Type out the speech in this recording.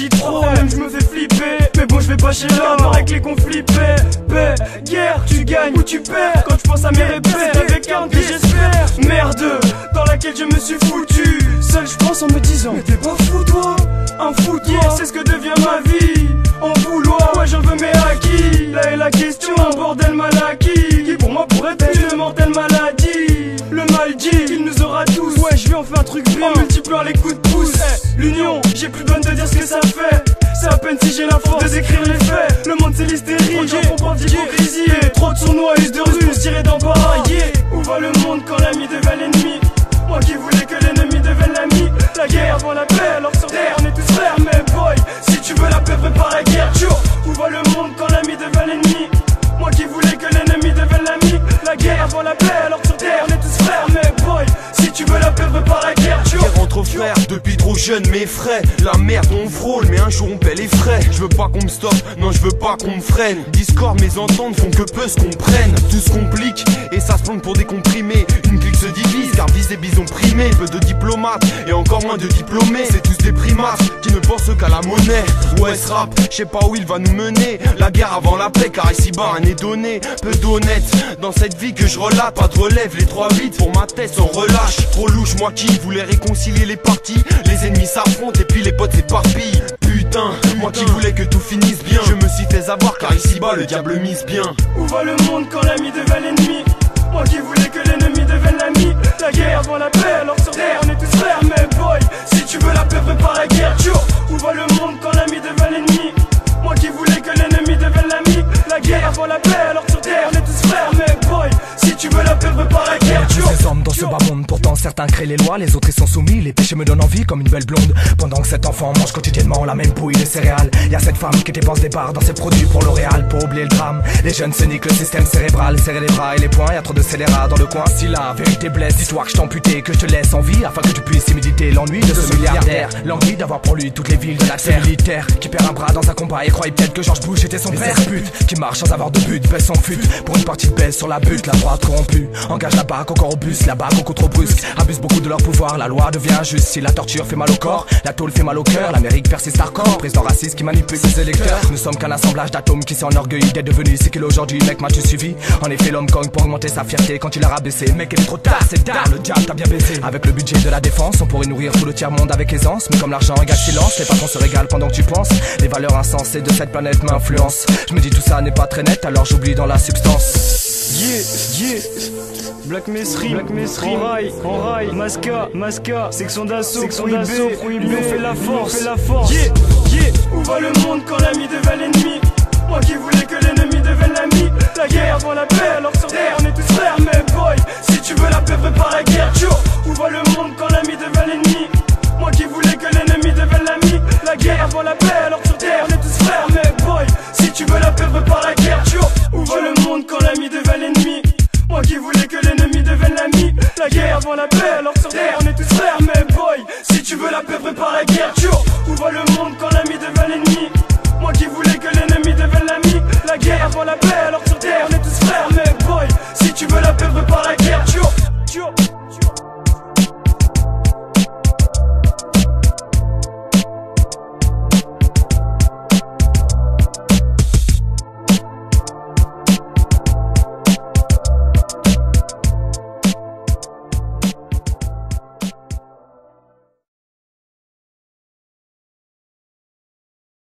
j'agis trop, même je me fais flipper. Mais bon, je vais pas chez l'homme, paraît que les conflits paix, guerre, tu gagnes ou tu perds. Quand je pense à mes répètes, avec un que j'espère. Merde, dans laquelle je me suis foutu. Seul je pense en me disant, mais t'es pas fou toi, un fou toi. Yeah, c'est ce que devient ma vie, en vouloir, ouais j'en veux mes acquis. Là est la question, un bordel mal acquis, qui pour moi pourrait être une mortelle maladie. Le mal dit, il nous aura tous, ouais je vais en faire un truc bien, en multipliant les coups de pouce. L'union, j'ai plus besoin de dire ce que ça fait. C'est à peine si j'ai la force de décrire les faits. Le monde c'est l'hystérie, trop de gens font preuve d'hypocrisie. Trop de sournois, usent de ruse pour se tirer d'embarras. Où va le monde quand l'ami devient l'ennemi? Moi qui voulais que l'ennemi devienne l'ami. La guerre avant la paix, alors sur terre on est tous frères. Mais boy, si tu veux la paix prépare la guerre. Où va le monde quand l'ami devient l'ennemi? Moi qui voulais que l'ennemi devienne l'ami. La guerre avant la paix, alors sur terre on est tous frères. Mais boy, si tu veux la paix prépare la guerre. Guerre entre frères, depuis trop jeune mes frais. La merde on frôle, mais un jour on paie les frais. Je veux pas qu'on me stoppe, non je veux pas qu'on me freine. Discord, mes ententes font que peu se comprennent. Tout se complique, et ça se plante pour des comprimés. Une clique se divise, car vise des bisons primés. Peu de diplomates, et encore moins de diplômés. C'est tous des primates, qui ne pensent qu'à la monnaie. Ouais ce rap, je sais pas où il va nous mener. La guerre avant la paix, car ici-bas un est donné. Peu d'honnête, dans cette vie que je relate. Pas de relève, les trois vides pour ma tête sans relâche. Trop louche, moi qui voulais réconcilier les parties. Les ennemis s'affrontent et puis les potes s'éparpillent. Putain, moi qui voulais que tout finisse bien. Je me suis fait avoir car ici-bas le diable mise bien. Où va le monde quand l'ami devient l'ennemi? Moi qui voulais que l'ennemi devienne l'ami. La guerre avant la paix, alors sur terre on est tous frères. Mais boy, si tu veux la paix prépare la guerre. Où va le monde quand l'ami devient l'ennemi? Moi qui voulais que l'ennemi devienne l'ami. La guerre avant la paix, alors sur terre on est tous frères. Mais boy, si tu veux la paix prépare la guerre. Ces hommes dans ce bas monde, pourtant certains créent les lois, les autres ils sont soumis, les péchés me donnent envie comme une belle blonde. Pendant que cet enfant mange quotidiennement la même pouille de céréales, y a cette femme qui dépense des barres dans ses produits pour L'Oréal. Pour oublier le drame, les jeunes se niquent le système cérébral. Serrer les bras et les poings, y a trop de scélérats dans le coin. Si la vérité blesse, dis-toi que je t'amputais, que je te laisse en vie, afin que tu puisses méditer l'ennui de ce milliardaire. L'envie d'avoir pour lui toutes les villes de la terre. Militaire qui perd un bras dans un combat et croyait peut-être que George Bush était son père. Pute qui marche sans avoir de but, baisse son fut. Pour une partie de baisse sur la butte, la droite corrompue engage la BAC encore au bus, la BAC beaucoup trop brusque, abuse beaucoup de leur pouvoir, la loi devient injuste. Si la torture fait mal au corps, la tôle fait mal au cœur, l'Amérique persiste hardcore, président raciste qui manipule ses électeurs. Nous sommes qu'un assemblage d'atomes qui s'enorgueillit d'être devenu ce qu'il est aujourd'hui. Mec, m'as-tu suivi? En effet, l'homme cogne pour augmenter sa fierté quand il a rabaissé. Mec, il est trop tard, c'est tard, le diable t'a bien baissé. Avec le budget de la défense, on pourrait nourrir tout le tiers-monde avec aisance. Mais comme l'argent égale silence, les patrons se régalent pendant que tu penses. Les valeurs insensées de cette planète m'influencent. Je me dis tout ça n'est pas très net, alors j'oublie dans la substance. Black Messery, en rail, Masca, section d'assaut, prohibé, l'union fait la force, Où va le monde quand l'ami devient l'ennemi? Moi qui voulais que l'ennemi devienne l'ami. La guerre avant la paix, alors sur terre on est tous frères. Mais boy, si tu veux la paix prépare la guerre. Où va le monde quand l'ami devient l'ennemi? Moi qui voulais que l'ennemi devienne l'ami. La guerre avant la paix, alors sur terre on est tous frères. Mais boy, si tu veux la paix prépare la guerre. Où va le monde quand l'ami devient l'ennemi? Moi qui voulais que l'ennemi devienne l'ami. La guerre avant la paix, alors sur terre on est tous frères. Mais boy, si tu veux la paix prépare la guerre. Où va le monde quand l'ami devient l'ennemi? Moi qui voulais que l'ennemi devienne l'ami. La guerre avant la paix, alors sur terre on est tous frères. Mais boy, si tu veux la paix prépare la guerre.